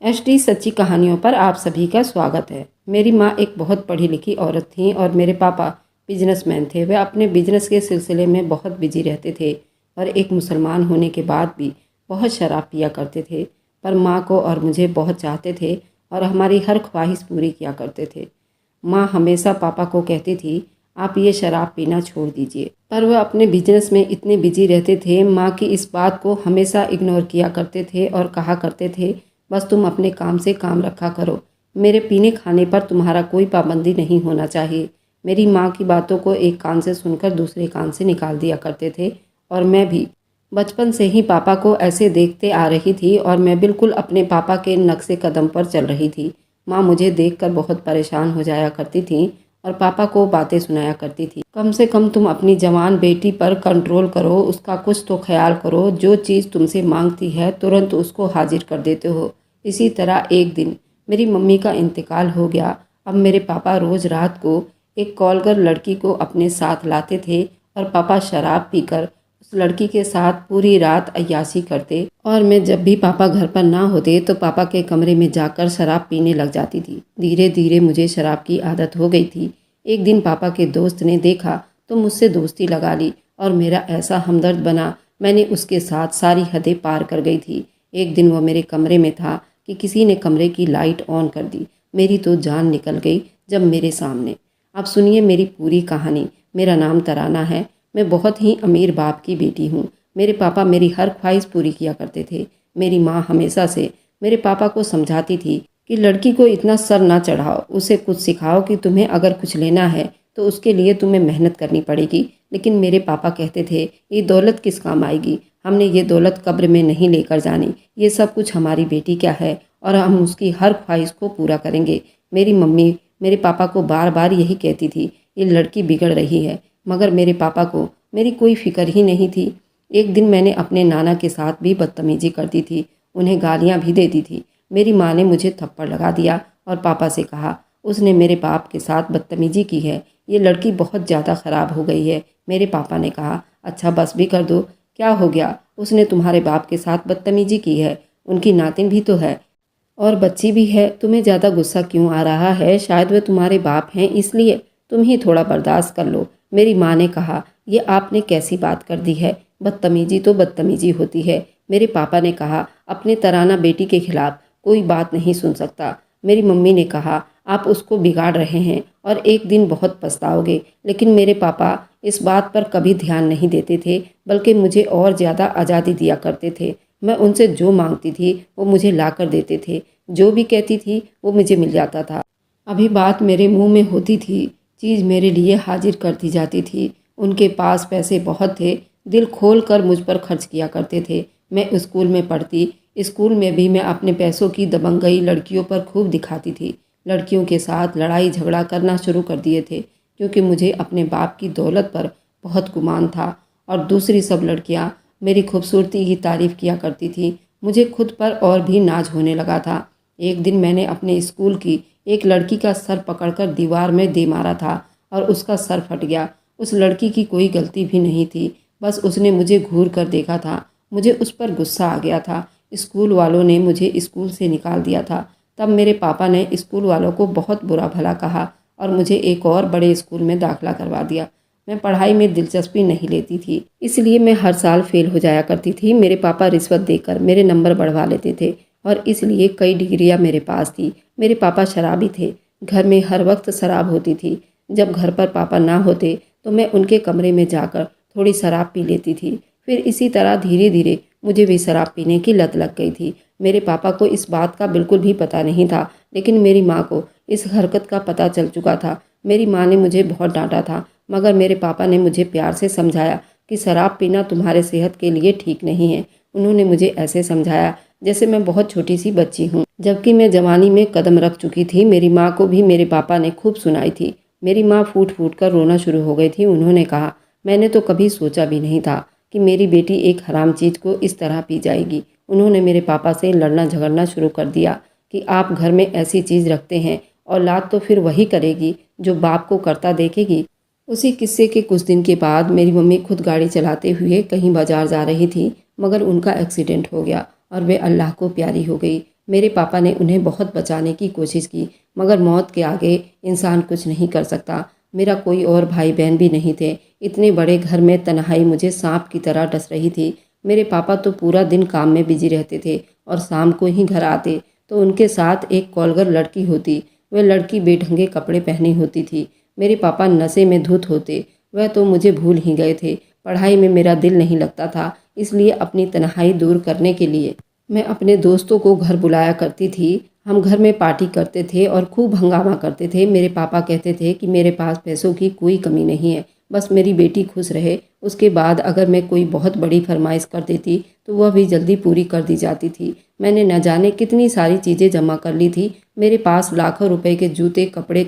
HD सच्ची कहानियों पर आप सभी का स्वागत है। मेरी माँ एक बहुत पढ़ी लिखी औरत थी और मेरे पापा बिजनेसमैन थे। वे अपने बिजनेस के सिलसिले में बहुत बिजी रहते थे और एक मुसलमान होने के बाद भी बहुत शराब पिया करते थे। पर माँ को और मुझे बहुत चाहते थे और हमारी हर ख्वाहिश पूरी किया करते थे। माँ हमेशा पापा को कहती थी, आप ये शराब पीना छोड़ दीजिए, पर वह अपने बिजनेस में इतने बिजी रहते थे। माँ की इस बात को हमेशा इग्नोर किया करते थे और कहा करते थे, बस तुम अपने काम से काम रखा करो, मेरे पीने खाने पर तुम्हारा कोई पाबंदी नहीं होना चाहिए। मेरी माँ की बातों को एक कान से सुनकर दूसरे कान से निकाल दिया करते थे और मैं भी बचपन से ही पापा को ऐसे देखते आ रही थी और मैं बिल्कुल अपने पापा के नक्शे कदम पर चल रही थी। माँ मुझे देखकर बहुत परेशान हो जाया करती थी और पापा को बातें सुनाया करती थी, कम से कम तुम अपनी जवान बेटी पर कंट्रोल करो, उसका कुछ तो ख्याल करो, जो चीज़ तुमसे मांगती है तुरंत उसको हाजिर कर देते हो। इसी तरह एक दिन मेरी मम्मी का इंतकाल हो गया। अब मेरे पापा रोज़ रात को एक कॉलगर लड़की को अपने साथ लाते थे और पापा शराब पीकर उस लड़की के साथ पूरी रात अय्याशी करते और मैं जब भी पापा घर पर ना होते तो पापा के कमरे में जाकर शराब पीने लग जाती थी। धीरे धीरे मुझे शराब की आदत हो गई थी। एक दिन पापा के दोस्त ने देखा तो मुझसे दोस्ती लगा ली और मेरा ऐसा हमदर्द बना, मैंने उसके साथ सारी हदें पार कर गई थी। एक दिन वो मेरे कमरे में था कि किसी ने कमरे की लाइट ऑन कर दी। मेरी तो जान निकल गई जब मेरे सामने। अब सुनिए मेरी पूरी कहानी। मेरा नाम तराना है। मैं बहुत ही अमीर बाप की बेटी हूँ। मेरे पापा मेरी हर ख्वाहिश पूरी किया करते थे। मेरी माँ हमेशा से मेरे पापा को समझाती थी कि लड़की को इतना सर ना चढ़ाओ, उसे कुछ सिखाओ कि तुम्हें अगर कुछ लेना है तो उसके लिए तुम्हें मेहनत करनी पड़ेगी। लेकिन मेरे पापा कहते थे, ये दौलत किस काम आएगी, हमने ये दौलत कब्र में नहीं लेकर जानी, ये सब कुछ हमारी बेटी क्या है और हम उसकी हर ख्वाहिश को पूरा करेंगे। मेरी मम्मी मेरे पापा को बार बार यही कहती थी, ये लड़की बिगड़ रही है, मगर मेरे पापा को मेरी कोई फिक्र ही नहीं थी। एक दिन मैंने अपने नाना के साथ भी बदतमीजी करती थी, उन्हें गालियाँ भी देती थी। मेरी माँ ने मुझे थप्पड़ लगा दिया और पापा से कहा, उसने मेरे बाप के साथ बदतमीजी की है, ये लड़की बहुत ज़्यादा ख़राब हो गई है। मेरे पापा ने कहा, अच्छा बस भी कर दो, क्या हो गया, उसने तुम्हारे बाप के साथ बदतमीजी की है, उनकी नातिन भी तो है और बच्ची भी है, तुम्हें ज़्यादा गुस्सा क्यों आ रहा है, शायद वे तुम्हारे बाप हैं इसलिए, तुम ही थोड़ा बर्दाश्त कर लो। मेरी माँ ने कहा, ये आपने कैसी बात कर दी है, बदतमीजी तो बदतमीजी होती है। मेरे पापा ने कहा, अपने तराना बेटी के खिलाफ कोई बात नहीं सुन सकता। मेरी मम्मी ने कहा, आप उसको बिगाड़ रहे हैं और एक दिन बहुत पछताओगे। लेकिन मेरे पापा इस बात पर कभी ध्यान नहीं देते थे, बल्कि मुझे और ज़्यादा आज़ादी दिया करते थे। मैं उनसे जो मांगती थी वो मुझे ला कर देते थे, जो भी कहती थी वो मुझे मिल जाता था। अभी बात मेरे मुंह में होती थी, चीज़ मेरे लिए हाजिर कर दी जाती थी। उनके पास पैसे बहुत थे, दिल खोल कर मुझ पर खर्च किया करते थे। मैं स्कूल में पढ़ती, स्कूल में भी मैं अपने पैसों की दबंगई लड़कियों पर खूब दिखाती थी। लड़कियों के साथ लड़ाई झगड़ा करना शुरू कर दिए थे, क्योंकि मुझे अपने बाप की दौलत पर बहुत गुमान था और दूसरी सब लड़कियां मेरी खूबसूरती की तारीफ़ किया करती थी। मुझे खुद पर और भी नाज होने लगा था। एक दिन मैंने अपने स्कूल की एक लड़की का सर पकड़कर दीवार में दे मारा था और उसका सर फट गया। उस लड़की की कोई गलती भी नहीं थी, बस उसने मुझे घूर कर देखा था। मुझे उस पर गुस्सा आ गया था। स्कूल वालों ने मुझे स्कूल से निकाल दिया था। तब मेरे पापा ने स्कूल वालों को बहुत बुरा भला कहा और मुझे एक और बड़े स्कूल में दाखिला करवा दिया। मैं पढ़ाई में दिलचस्पी नहीं लेती थी, इसलिए मैं हर साल फेल हो जाया करती थी। मेरे पापा रिश्वत देकर मेरे नंबर बढ़वा लेते थे और इसलिए कई डिग्रियां मेरे पास थी। मेरे पापा शराबी थे, घर में हर वक्त शराब होती थी। जब घर पर पापा ना होते तो मैं उनके कमरे में जाकर थोड़ी शराब पी लेती थी। फिर इसी तरह धीरे धीरे मुझे भी शराब पीने की लत लग गई थी। मेरे पापा को इस बात का बिल्कुल भी पता नहीं था, लेकिन मेरी माँ को इस हरकत का पता चल चुका था। मेरी माँ ने मुझे बहुत डांटा था, मगर मेरे पापा ने मुझे प्यार से समझाया कि शराब पीना तुम्हारे सेहत के लिए ठीक नहीं है। उन्होंने मुझे ऐसे समझाया जैसे मैं बहुत छोटी सी बच्ची हूँ, जबकि मैं जवानी में कदम रख चुकी थी। मेरी माँ को भी मेरे पापा ने खूब सुनाई थी। मेरी माँ फूट फूट कर रोना शुरू हो गई थी। उन्होंने कहा, मैंने तो कभी सोचा भी नहीं था कि मेरी बेटी एक हराम चीज़ को इस तरह पी जाएगी। उन्होंने मेरे पापा से लड़ना झगड़ना शुरू कर दिया कि आप घर में ऐसी चीज़ रखते हैं, औलाद तो फिर वही करेगी जो बाप को करता देखेगी। उसी किस्से के कुछ दिन के बाद मेरी मम्मी खुद गाड़ी चलाते हुए कहीं बाजार जा रही थी, मगर उनका एक्सीडेंट हो गया और वे अल्लाह को प्यारी हो गई। मेरे पापा ने उन्हें बहुत बचाने की कोशिश की, मगर मौत के आगे इंसान कुछ नहीं कर सकता। मेरा कोई और भाई बहन भी नहीं थे। इतने बड़े घर में तन्हाई मुझे सांप की तरह डस रही थी। मेरे पापा तो पूरा दिन काम में बिजी रहते थे और शाम को ही घर आते तो उनके साथ एक कॉलगर लड़की होती। वह लड़की बेढंगे कपड़े पहनी होती थी। मेरे पापा नशे में धुत होते। वह तो मुझे भूल ही गए थे। पढ़ाई में मेरा दिल नहीं लगता था, इसलिए अपनी तन्हाई दूर करने के लिए मैं अपने दोस्तों को घर बुलाया करती थी। हम घर में पार्टी करते थे और खूब हंगामा करते थे। मेरे पापा कहते थे कि मेरे पास पैसों की कोई कमी नहीं है, बस मेरी बेटी खुश रहे। उसके बाद अगर मैं कोई बहुत बड़ी फरमाइश कर देती तो वह भी जल्दी पूरी कर दी जाती थी। मैंने न जाने कितनी सारी चीज़ें जमा कर ली थी। मेरे पास लाखों रुपए के जूते, कपड़े,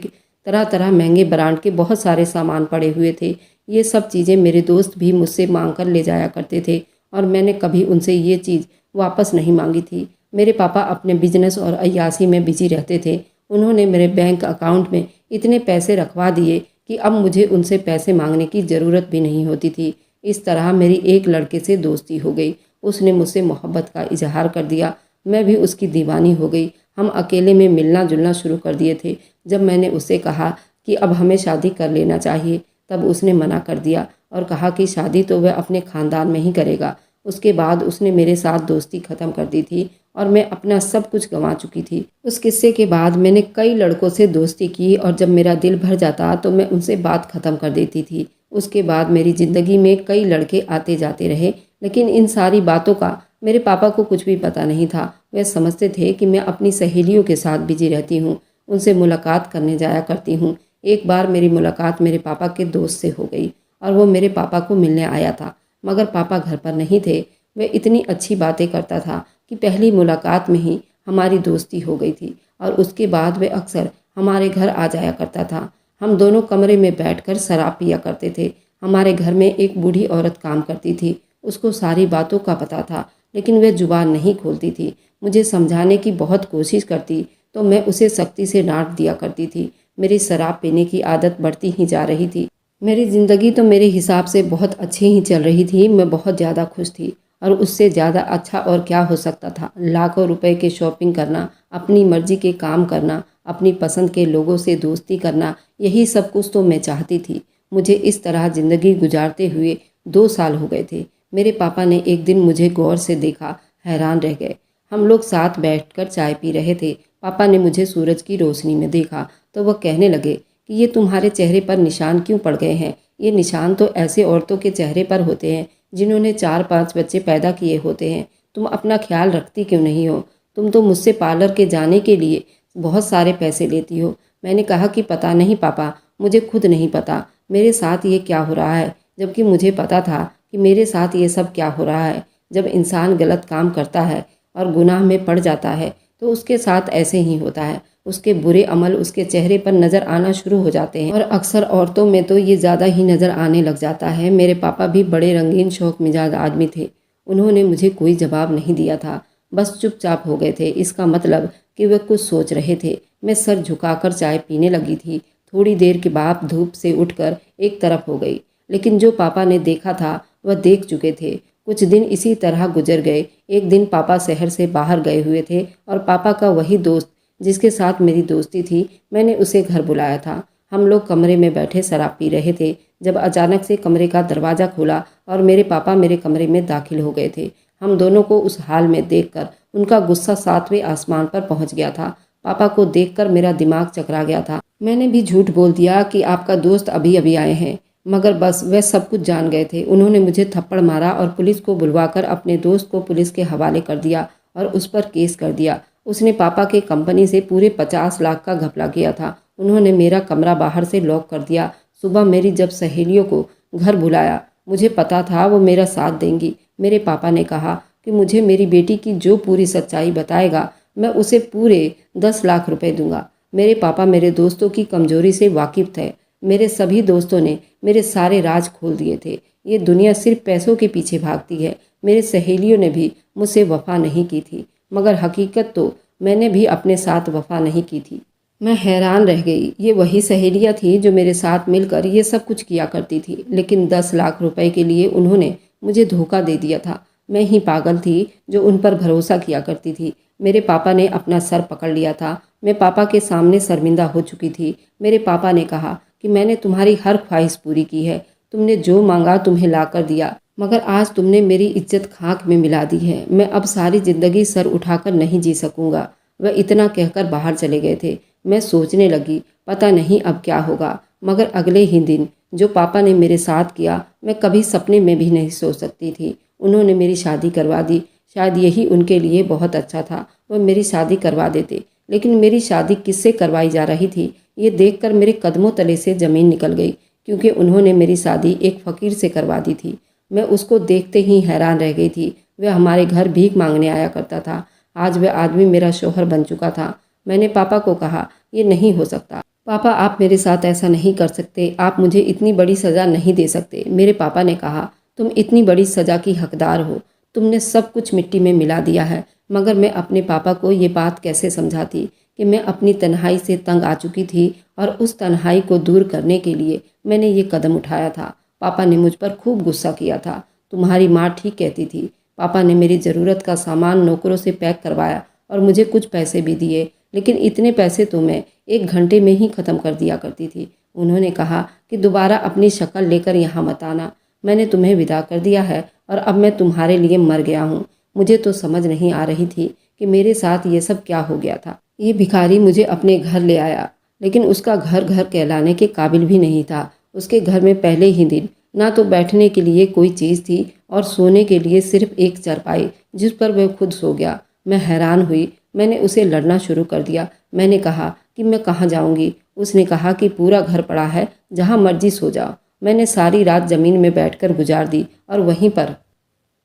तरह तरह महंगे ब्रांड के बहुत सारे सामान पड़े हुए थे। ये सब चीज़ें मेरे दोस्त भी मुझसे मांग कर ले जाया करते थे और मैंने कभी उनसे ये चीज़ वापस नहीं मांगी थी। मेरे पापा अपने बिजनेस और अय्याशी में बिजी रहते थे। उन्होंने मेरे बैंक अकाउंट में इतने पैसे रखवा दिए कि अब मुझे उनसे पैसे मांगने की ज़रूरत भी नहीं होती थी। इस तरह मेरी एक लड़के से दोस्ती हो गई। उसने मुझसे मोहब्बत का इजहार कर दिया। मैं भी उसकी दीवानी हो गई। हम अकेले में मिलना जुलना शुरू कर दिए थे। जब मैंने उससे कहा कि अब हमें शादी कर लेना चाहिए, तब उसने मना कर दिया और कहा कि शादी तो वह अपने ख़ानदान में ही करेगा। उसके बाद उसने मेरे साथ दोस्ती ख़त्म कर दी थी और मैं अपना सब कुछ गंवा चुकी थी। उस किस्से के बाद मैंने कई लड़कों से दोस्ती की और जब मेरा दिल भर जाता तो मैं उनसे बात ख़त्म कर देती थी। उसके बाद मेरी ज़िंदगी में कई लड़के आते जाते रहे, लेकिन इन सारी बातों का मेरे पापा को कुछ भी पता नहीं था। वे समझते थे कि मैं अपनी सहेलियों के साथ बिजी रहती हूँ, उनसे मुलाकात करने जाया करती हूँ। एक बार मेरी मुलाकात मेरे पापा के दोस्त से हो गई और वो मेरे पापा को मिलने आया था, मगर पापा घर पर नहीं थे। वह इतनी अच्छी बातें करता था कि पहली मुलाकात में ही हमारी दोस्ती हो गई थी और उसके बाद वह अक्सर हमारे घर आ जाया करता था। हम दोनों कमरे में बैठकर शराब पिया करते थे। हमारे घर में एक बूढ़ी औरत काम करती थी। उसको सारी बातों का पता था, लेकिन वह जुबान नहीं खोलती थी। मुझे समझाने की बहुत कोशिश करती तो मैं उसे सख्ती से डांट दिया करती थी। मेरी शराब पीने की आदत बढ़ती ही जा रही थी। मेरी ज़िंदगी तो मेरे हिसाब से बहुत अच्छी ही चल रही थी। मैं बहुत ज़्यादा खुश थी और उससे ज़्यादा अच्छा और क्या हो सकता था। लाखों रुपए के शॉपिंग करना, अपनी मर्जी के काम करना, अपनी पसंद के लोगों से दोस्ती करना, यही सब कुछ तो मैं चाहती थी। मुझे इस तरह ज़िंदगी गुजारते हुए 2 साल हो गए थे। मेरे पापा ने एक दिन मुझे गौर से देखा, हैरान रह गए। हम लोग साथ बैठकर चाय पी रहे थे। पापा ने मुझे सूरज की रोशनी में देखा तो वह कहने लगे कि ये तुम्हारे चेहरे पर निशान क्यों पड़ गए हैं? ये निशान तो ऐसे औरतों के चेहरे पर होते हैं जिन्होंने 4-5 बच्चे पैदा किए होते हैं। तुम अपना ख्याल रखती क्यों नहीं हो? तुम तो मुझसे पार्लर के जाने के लिए बहुत सारे पैसे लेती हो। मैंने कहा कि पता नहीं पापा, मुझे खुद नहीं पता मेरे साथ ये क्या हो रहा है, जबकि मुझे पता था कि मेरे साथ ये सब क्या हो रहा है। जब इंसान गलत काम करता है और गुनाह में पड़ जाता है तो उसके साथ ऐसे ही होता है। उसके बुरे अमल उसके चेहरे पर नज़र आना शुरू हो जाते हैं और अक्सर औरतों में तो ये ज़्यादा ही नज़र आने लग जाता है। मेरे पापा भी बड़े रंगीन शौक मिजाज आदमी थे। उन्होंने मुझे कोई जवाब नहीं दिया था, बस चुपचाप हो गए थे। इसका मतलब कि वे कुछ सोच रहे थे। मैं सर झुकाकर चाय पीने लगी थी। थोड़ी देर के बाद धूप से उठकर एक तरफ हो गई, लेकिन जो पापा ने देखा था वह देख चुके थे। कुछ दिन इसी तरह गुजर गए। एक दिन पापा शहर से बाहर गए हुए थे और पापा का वही दोस्त जिसके साथ मेरी दोस्ती थी, मैंने उसे घर बुलाया था। हम लोग कमरे में बैठे शराब पी रहे थे जब अचानक से कमरे का दरवाज़ा खुला और मेरे पापा मेरे कमरे में दाखिल हो गए थे। हम दोनों को उस हाल में देखकर उनका गुस्सा 7वें आसमान पर पहुंच गया था। पापा को देखकर मेरा दिमाग चकरा गया था। मैंने भी झूठ बोल दिया कि आपका दोस्त अभी अभी आए हैं, मगर बस वह सब कुछ जान गए थे। उन्होंने मुझे थप्पड़ मारा और पुलिस को बुलवाकर अपने दोस्त को पुलिस के हवाले कर दिया और उस पर केस कर दिया। उसने पापा के कंपनी से पूरे 50 लाख का घपला किया था। उन्होंने मेरा कमरा बाहर से लॉक कर दिया। सुबह मेरी जब सहेलियों को घर बुलाया, मुझे पता था वो मेरा साथ देंगी। मेरे पापा ने कहा कि मुझे मेरी बेटी की जो पूरी सच्चाई बताएगा मैं उसे पूरे 10 लाख रुपए दूंगा। मेरे पापा मेरे दोस्तों की कमजोरी से वाकिफ थे। मेरे सभी दोस्तों ने मेरे सारे राज खोल दिए थे। ये दुनिया सिर्फ पैसों के पीछे भागती है। मेरे सहेलियों ने भी मुझसे वफा नहीं की थी, मगर हकीकत तो मैंने भी अपने साथ वफा नहीं की थी। मैं हैरान रह गई। ये वही सहेलियाँ थी जो मेरे साथ मिलकर ये सब कुछ किया करती थी, लेकिन 10 लाख रुपए के लिए उन्होंने मुझे धोखा दे दिया था। मैं ही पागल थी जो उन पर भरोसा किया करती थी। मेरे पापा ने अपना सर पकड़ लिया था। मैं पापा के सामने शर्मिंदा हो चुकी थी। मेरे पापा ने कहा कि मैंने तुम्हारी हर ख्वाहिश पूरी की है, तुमने जो मांगा तुम्हें ला कर दिया, मगर आज तुमने मेरी इज्जत खाक में मिला दी है। मैं अब सारी जिंदगी सर उठाकर नहीं जी सकूंगा। वह इतना कहकर बाहर चले गए थे। मैं सोचने लगी, पता नहीं अब क्या होगा। मगर अगले ही दिन जो पापा ने मेरे साथ किया, मैं कभी सपने में भी नहीं सोच सकती थी। उन्होंने मेरी शादी करवा दी। शायद यही उनके लिए बहुत अच्छा था, वह मेरी शादी करवा देते। लेकिन मेरी शादी किससे करवाई जा रही थी, ये देखकर मेरे कदमों तले से ज़मीन निकल गई, क्योंकि उन्होंने मेरी शादी एक फ़कीर से करवा दी थी। मैं उसको देखते ही हैरान रह गई थी। वह हमारे घर भीख मांगने आया करता था। आज वह आदमी मेरा शौहर बन चुका था। मैंने पापा को कहा, ये नहीं हो सकता पापा, आप मेरे साथ ऐसा नहीं कर सकते, आप मुझे इतनी बड़ी सज़ा नहीं दे सकते। मेरे पापा ने कहा, तुम इतनी बड़ी सज़ा की हकदार हो, तुमने सब कुछ मिट्टी में मिला दिया है। मगर मैं अपने पापा को ये बात कैसे समझाती कि मैं अपनी तन्हाई से तंग आ चुकी थी और उस तन्हाई को दूर करने के लिए मैंने ये कदम उठाया था। पापा ने मुझ पर खूब गुस्सा किया था। तुम्हारी माँ ठीक कहती थी। पापा ने मेरी ज़रूरत का सामान नौकरों से पैक करवाया और मुझे कुछ पैसे भी दिए, लेकिन इतने पैसे तो मैं 1 घंटे में ही ख़त्म कर दिया करती थी। उन्होंने कहा कि दोबारा अपनी शक्ल लेकर यहाँ मत आना। मैंने तुम्हें विदा कर दिया है और अब मैं तुम्हारे लिए मर गया हूँ। मुझे तो समझ नहीं आ रही थी कि मेरे साथ ये सब क्या हो गया था। ये भिखारी मुझे अपने घर ले आया, लेकिन उसका घर घर कहलाने के काबिल भी नहीं था। उसके घर में पहले ही दिन ना तो बैठने के लिए कोई चीज़ थी और सोने के लिए सिर्फ एक चारपाई, जिस पर वह खुद सो गया। मैं हैरान हुई। मैंने उसे लड़ना शुरू कर दिया। मैंने कहा कि मैं कहाँ जाऊँगी। उसने कहा कि पूरा घर पड़ा है, जहाँ मर्जी सो जाओ। मैंने सारी रात ज़मीन में बैठकर गुजार दी और वहीं पर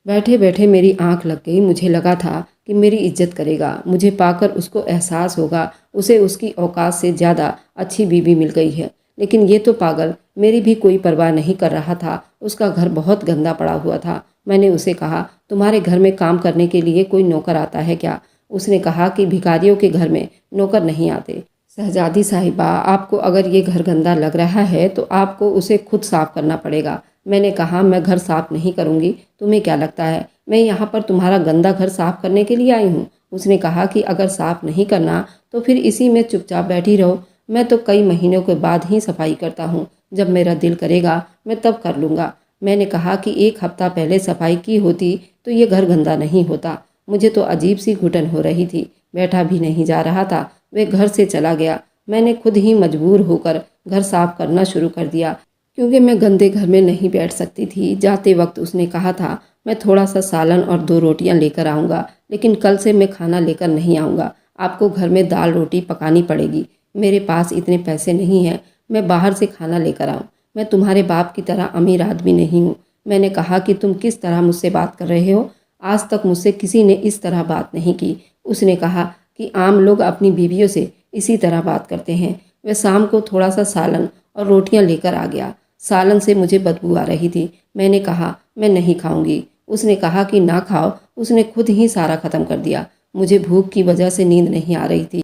बैठे बैठे मेरी आंख लग गई। मुझे लगा था कि मेरी इज्जत करेगा, मुझे पाकर उसको एहसास होगा उसे उसकी औकात से ज़्यादा अच्छी बीवी मिल गई है। लेकिन ये तो पागल मेरी भी कोई परवाह नहीं कर रहा था। उसका घर बहुत गंदा पड़ा हुआ था। मैंने उसे कहा, तुम्हारे घर में काम करने के लिए कोई नौकर आता है क्या? उसने कहा कि भिखारियों के घर में नौकर नहीं आते। शहजादी साहिबा, आपको अगर ये घर गंदा लग रहा है तो आपको उसे खुद साफ करना पड़ेगा। मैंने कहा, मैं घर साफ नहीं करूँगी, तुम्हें क्या लगता है मैं यहाँ पर तुम्हारा गंदा घर साफ करने के लिए आई हूँ? उसने कहा कि अगर साफ नहीं करना तो फिर इसी में चुपचाप बैठी रहो। मैं तो कई महीनों के बाद ही सफाई करता हूँ, जब मेरा दिल करेगा मैं तब कर लूँगा। मैंने कहा कि 1 हफ्ता पहले सफाई की होती तो ये घर गंदा नहीं होता। मुझे तो अजीब सी घुटन हो रही थी, बैठा भी नहीं जा रहा था। वह घर से चला गया। मैंने खुद ही मजबूर होकर घर साफ करना शुरू कर दिया, क्योंकि मैं गंदे घर में नहीं बैठ सकती थी। जाते वक्त उसने कहा था, मैं थोड़ा सा सालन और 2 रोटियां लेकर आऊँगा, लेकिन कल से मैं खाना लेकर नहीं आऊँगा। आपको घर में दाल रोटी पकानी पड़ेगी। मेरे पास इतने पैसे नहीं हैं मैं बाहर से खाना लेकर आऊँ। मैं तुम्हारे बाप की तरह अमीर आदमी नहीं हूँ। मैंने कहा कि तुम किस तरह मुझसे बात कर रहे हो? आज तक मुझसे किसी ने इस तरह बात नहीं की। उसने कहा कि आम लोग अपनी बीवियों से इसी तरह बात करते हैं। वह शाम को थोड़ा सा सालन और रोटियां लेकर आ गया। सालन से मुझे बदबू आ रही थी। मैंने कहा, मैं नहीं खाऊंगी। उसने कहा कि ना खाओ। उसने खुद ही सारा ख़त्म कर दिया। मुझे भूख की वजह से नींद नहीं आ रही थी।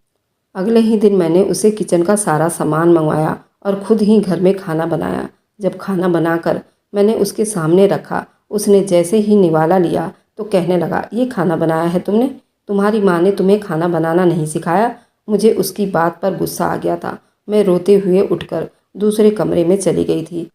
अगले ही दिन मैंने उसे किचन का सारा सामान मंगवाया और खुद ही घर में खाना बनाया। जब खाना बनाकर मैंने उसके सामने रखा, उसने जैसे ही निवाला लिया तो कहने लगा, ये खाना बनाया है तुमने? तुम्हारी माँ ने तुम्हें खाना बनाना नहीं सिखाया? मुझे उसकी बात पर गुस्सा आ गया था। मैं रोते हुए उठकर दूसरे कमरे में चली गई थी।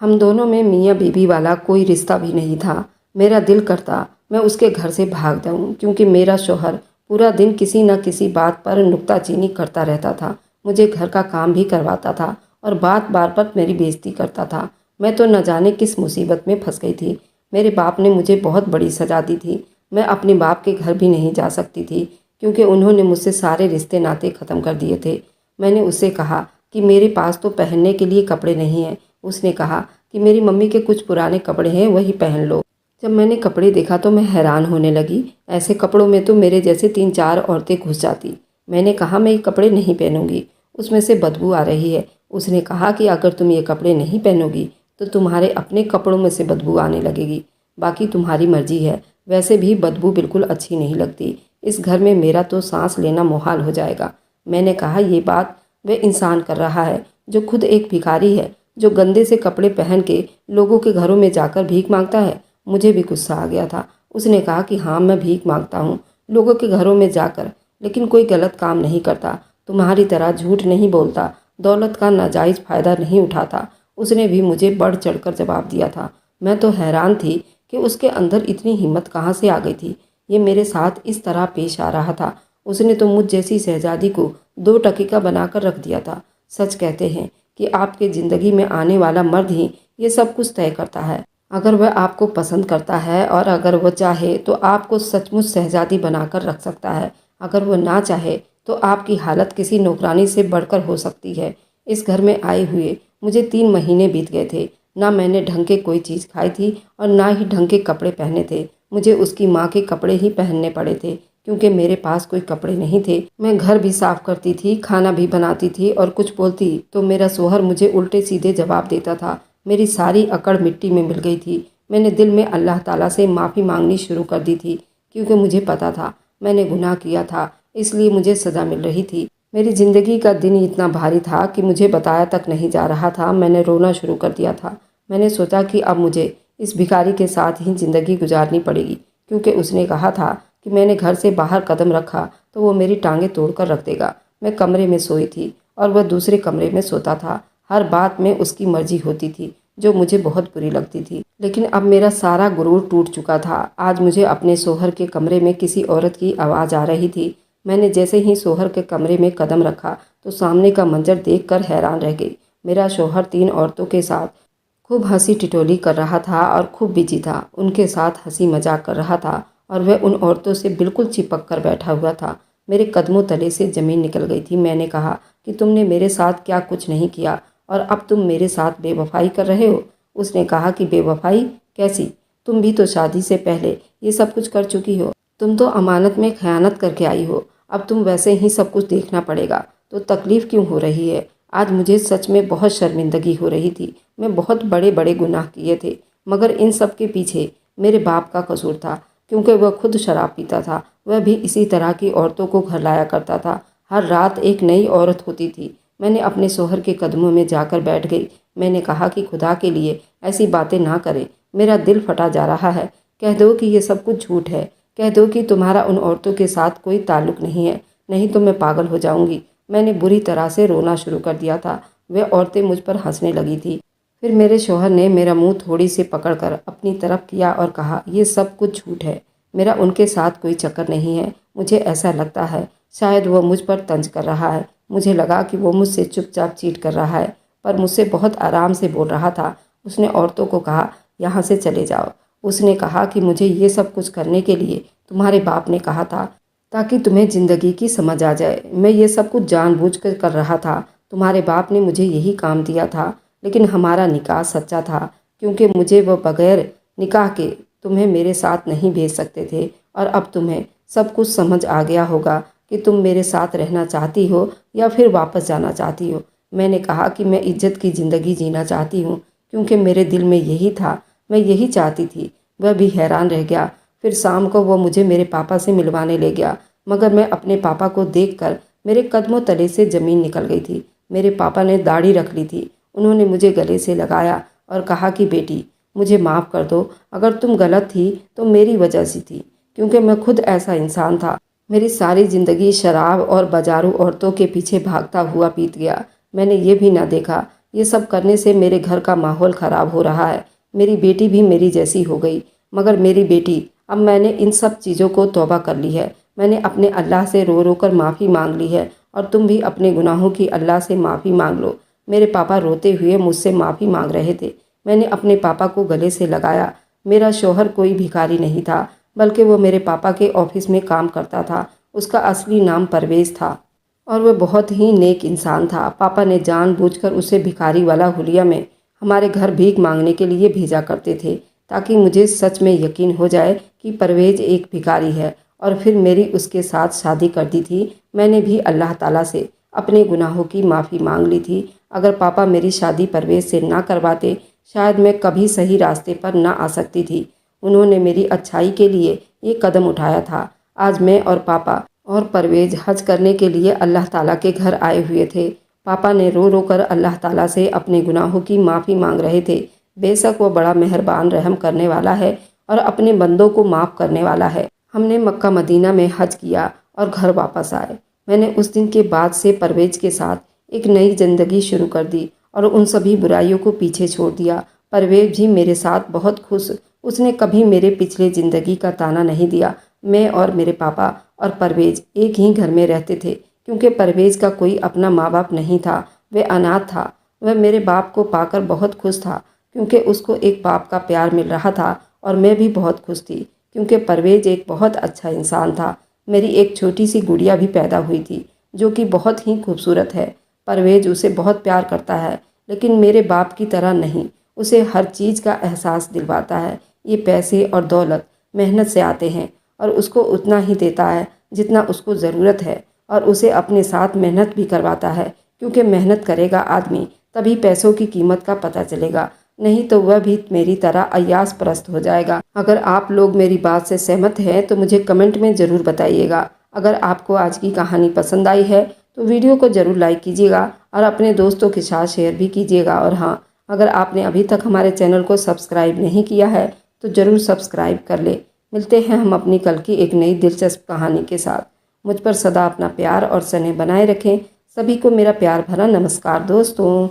हम दोनों में मियाँ बीवी वाला कोई रिश्ता भी नहीं था। मेरा दिल करता मैं उसके घर से भाग जाऊँ, क्योंकि मेरा शौहर पूरा दिन किसी न किसी बात पर नुक्ताचीनी करता रहता था। मुझे घर का काम भी करवाता था और बात बार पर मेरी बेइज्जती करता था। मैं तो न जाने किस मुसीबत में फंस गई थी। मेरे बाप ने मुझे बहुत बड़ी सज़ा दी थी। मैं अपने बाप के घर भी नहीं जा सकती थी, क्योंकि उन्होंने मुझसे सारे रिश्ते नाते ख़त्म कर दिए थे। मैंने उससे कहा कि मेरे पास तो पहनने के लिए कपड़े नहीं हैं। उसने कहा कि मेरी मम्मी के कुछ पुराने कपड़े हैं, वही पहन लो। जब मैंने कपड़े देखा तो मैं हैरान होने लगी। ऐसे कपड़ों में तो मेरे जैसे 3-4 औरतें घुस जाती। मैंने कहा, मैं ये कपड़े नहीं पहनूंगी, उसमें से बदबू आ रही है। उसने कहा कि अगर तुम ये कपड़े नहीं पहनोगी तो तुम्हारे अपने कपड़ों में से बदबू आने लगेगी। बाकी तुम्हारी मर्जी है। वैसे भी बदबू बिल्कुल अच्छी नहीं लगती। इस घर में मेरा तो सांस लेना मुहाल हो जाएगा। मैंने कहा, ये बात वह इंसान कर रहा है जो खुद एक भिखारी है, जो गंदे से कपड़े पहन के लोगों के घरों में जाकर भीख मांगता है। मुझे भी गुस्सा आ गया था। उसने कहा कि हाँ, मैं भीख मांगता हूँ लोगों के घरों में जाकर, लेकिन कोई गलत काम नहीं करता, तुम्हारी तरह झूठ नहीं बोलता, दौलत का नाजायज़ फ़ायदा नहीं उठाता। उसने भी मुझे बढ़ चढ़कर जवाब दिया था। मैं तो हैरान थी कि उसके अंदर इतनी हिम्मत कहाँ से आ गई थी। ये मेरे साथ इस तरह पेश आ रहा था। उसने तो मुझ जैसी शहजादी को 2 टके का बनाकर रख दिया था। सच कहते हैं कि आपके ज़िंदगी में आने वाला मर्द ही ये सब कुछ तय करता है। अगर वह आपको पसंद करता है और अगर वह चाहे तो आपको सचमुच शहजादी बनाकर रख सकता है। अगर वह ना चाहे तो आपकी हालत किसी नौकरानी से बढ़कर हो सकती है। इस घर में आए हुए मुझे 3 महीने बीत गए थे। ना मैंने ढंग के कोई चीज़ खाई थी और ना ही ढंग के कपड़े पहने थे। मुझे उसकी माँ के कपड़े ही पहनने पड़े थे क्योंकि मेरे पास कोई कपड़े नहीं थे। मैं घर भी साफ करती थी, खाना भी बनाती थी और कुछ बोलती तो मेरा शोहर मुझे उल्टे सीधे जवाब देता था। मेरी सारी अकड़ मिट्टी में मिल गई थी। मैंने दिल में अल्लाह ताला से माफ़ी मांगनी शुरू कर दी थी क्योंकि मुझे पता था मैंने गुनाह किया था, इसलिए मुझे सज़ा मिल रही थी। मेरी ज़िंदगी का दिन इतना भारी था कि मुझे बताया तक नहीं जा रहा था। मैंने रोना शुरू कर दिया था। मैंने सोचा कि अब मुझे इस भिखारी के साथ ही ज़िंदगी गुजारनी पड़ेगी क्योंकि उसने कहा था कि मैंने घर से बाहर कदम रखा तो वो मेरी टांगें तोड़कर रख देगा। मैं कमरे में सोई थी और वह दूसरे कमरे में सोता था। हर बात में उसकी मर्जी होती थी जो मुझे बहुत बुरी लगती थी। लेकिन अब मेरा सारा गुरूर टूट चुका था। आज मुझे अपने शोहर के कमरे में किसी औरत की आवाज़ आ रही थी। मैंने जैसे ही शोहर के कमरे में कदम रखा तो सामने का मंजर देखकर हैरान रह गई। मेरा शोहर 3 औरतों के साथ खूब हंसी टिटोली कर रहा था और खूब बिजी था। उनके साथ हंसी मजाक कर रहा था और वह उन औरतों से बिल्कुल चिपक कर बैठा हुआ था। मेरे कदमों तले से ज़मीन निकल गई थी। मैंने कहा कि तुमने मेरे साथ क्या कुछ नहीं किया और अब तुम मेरे साथ बेवफाई कर रहे हो। उसने कहा कि बेवफाई कैसी? तुम भी तो शादी से पहले ये सब कुछ कर चुकी हो। तुम तो अमानत में खयानत करके आई हो। अब तुम वैसे ही सब कुछ देखना पड़ेगा, तो तकलीफ़ क्यों हो रही है? आज मुझे सच में बहुत शर्मिंदगी हो रही थी। मैं बहुत बड़े बड़े गुनाह किए थे, मगर इन सब के पीछे मेरे बाप का कसूर था क्योंकि वह खुद शराब पीता था। वह भी इसी तरह की औरतों को घर लाया करता था। हर रात एक नई औरत होती थी। मैंने अपने शोहर के कदमों में जाकर बैठ गई। मैंने कहा कि खुदा के लिए ऐसी बातें ना करें, मेरा दिल फटा जा रहा है। कह दो कि ये सब कुछ झूठ है। कह दो कि तुम्हारा उन औरतों के साथ कोई ताल्लुक़ नहीं है, नहीं तो मैं पागल हो जाऊंगी। मैंने बुरी तरह से रोना शुरू कर दिया था। वे औरतें मुझ पर हंसने लगी थी। फिर मेरे शोहर ने मेरा मुंह थोड़ी से पकड़कर अपनी तरफ किया और कहा, ये सब कुछ झूठ है। मेरा उनके साथ कोई चक्कर नहीं है। मुझे ऐसा लगता है शायद वो मुझ पर तंज कर रहा है। मुझे लगा कि वो मुझसे चुपचाप चीट कर रहा है, पर मुझसे बहुत आराम से बोल रहा था। उसने औरतों को कहा, यहाँ से चले जाओ। उसने कहा कि मुझे ये सब कुछ करने के लिए तुम्हारे बाप ने कहा था ताकि तुम्हें ज़िंदगी की समझ आ जाए। मैं ये सब कुछ जानबूझकर कर रहा था। तुम्हारे बाप ने मुझे यही काम दिया था, लेकिन हमारा निकाह सच्चा था क्योंकि मुझे वो बगैर निकाह के तुम्हें मेरे साथ नहीं भेज सकते थे। और अब तुम्हें सब कुछ समझ आ गया होगा कि तुम मेरे साथ रहना चाहती हो या फिर वापस जाना चाहती हो। मैंने कहा कि मैं इज्जत की ज़िंदगी जीना चाहती हूँ क्योंकि मेरे दिल में यही था, मैं यही चाहती थी। वह भी हैरान रह गया। फिर शाम को वो मुझे मेरे पापा से मिलवाने ले गया, मगर मैं अपने पापा को देखकर मेरे कदमों तले से ज़मीन निकल गई थी। मेरे पापा ने दाढ़ी रख ली थी। उन्होंने मुझे गले से लगाया और कहा कि बेटी, मुझे माफ़ कर दो। अगर तुम गलत थी तो मेरी वजह से थी, क्योंकि मैं खुद ऐसा इंसान था। मेरी सारी ज़िंदगी शराब और बाजारू औरतों के पीछे भागता हुआ बीत गया। मैंने ये भी ना देखा ये सब करने से मेरे घर का माहौल ख़राब हो रहा है। मेरी बेटी भी मेरी जैसी हो गई। मगर मेरी बेटी, अब मैंने इन सब चीज़ों को तौबा कर ली है। मैंने अपने अल्लाह से रो रो कर माफ़ी मांग ली है और तुम भी अपने गुनाहों की अल्लाह से माफ़ी मांग लो। मेरे पापा रोते हुए मुझसे माफ़ी मांग रहे थे। मैंने अपने पापा को गले से लगाया। मेरा शौहर कोई भिखारी नहीं था, बल्कि वो मेरे पापा के ऑफिस में काम करता था। उसका असली नाम परवेज़ था और वह बहुत ही नेक इंसान था। पापा ने जानबूझकर उसे भिखारी वाला हुलिया में हमारे घर भीख मांगने के लिए भेजा करते थे ताकि मुझे सच में यकीन हो जाए कि परवेज़ एक भिखारी है। और फिर मेरी उसके साथ शादी कर दी थी। मैंने भी अल्लाह ताला से अपने गुनाहों की माफ़ी मांग ली थी। अगर पापा मेरी शादी परवेज़ से ना करवाते, शायद मैं कभी सही रास्ते पर ना आ सकती थी। उन्होंने मेरी अच्छाई के लिए ये कदम उठाया था। आज मैं और पापा और परवेज़ हज करने के लिए अल्लाह ताला के घर आए हुए थे। पापा ने रो रो कर अल्लाह ताला से अपने गुनाहों की माफ़ी मांग रहे थे। बेशक वो बड़ा मेहरबान रहम करने वाला है और अपने बंदों को माफ़ करने वाला है। हमने मक्का मदीना में हज किया और घर वापस आए। मैंने उस दिन के बाद से परवेज़ के साथ एक नई ज़िंदगी शुरू कर दी और उन सभी बुराइयों को पीछे छोड़ दिया। परवेज़ भी मेरे साथ बहुत खुश। उसने कभी मेरे पिछले ज़िंदगी का ताना नहीं दिया। मैं और मेरे पापा और परवेज़ एक ही घर में रहते थे क्योंकि परवेज़ का कोई अपना माँ बाप नहीं था। वह अनाथ था। वह मेरे बाप को पाकर बहुत खुश था क्योंकि उसको एक बाप का प्यार मिल रहा था और मैं भी बहुत खुश थी क्योंकि परवेज़ एक बहुत अच्छा इंसान था। मेरी एक छोटी सी गुड़िया भी पैदा हुई थी जो कि बहुत ही खूबसूरत है। परवेज़ उसे बहुत प्यार करता है लेकिन मेरे बाप की तरह नहीं। उसे हर चीज़ का एहसास दिलवाता है। ये पैसे और दौलत मेहनत से आते हैं और उसको उतना ही देता है जितना उसको ज़रूरत है और उसे अपने साथ मेहनत भी करवाता है क्योंकि मेहनत करेगा आदमी तभी पैसों की कीमत का पता चलेगा, नहीं तो वह भी मेरी तरह अय्यास परस्त हो जाएगा। अगर आप लोग मेरी बात से सहमत हैं तो मुझे कमेंट में ज़रूर बताइएगा। अगर आपको आज की कहानी पसंद आई है तो वीडियो को ज़रूर लाइक कीजिएगा और अपने दोस्तों के साथ शेयर भी कीजिएगा। और हाँ, अगर आपने अभी तक हमारे चैनल को सब्सक्राइब नहीं किया है तो ज़रूर सब्सक्राइब कर ले। मिलते हैं हम अपनी कल की एक नई दिलचस्प कहानी के साथ। मुझ पर सदा अपना प्यार और स्नेह बनाए रखें। सभी को मेरा प्यार भरा नमस्कार दोस्तों।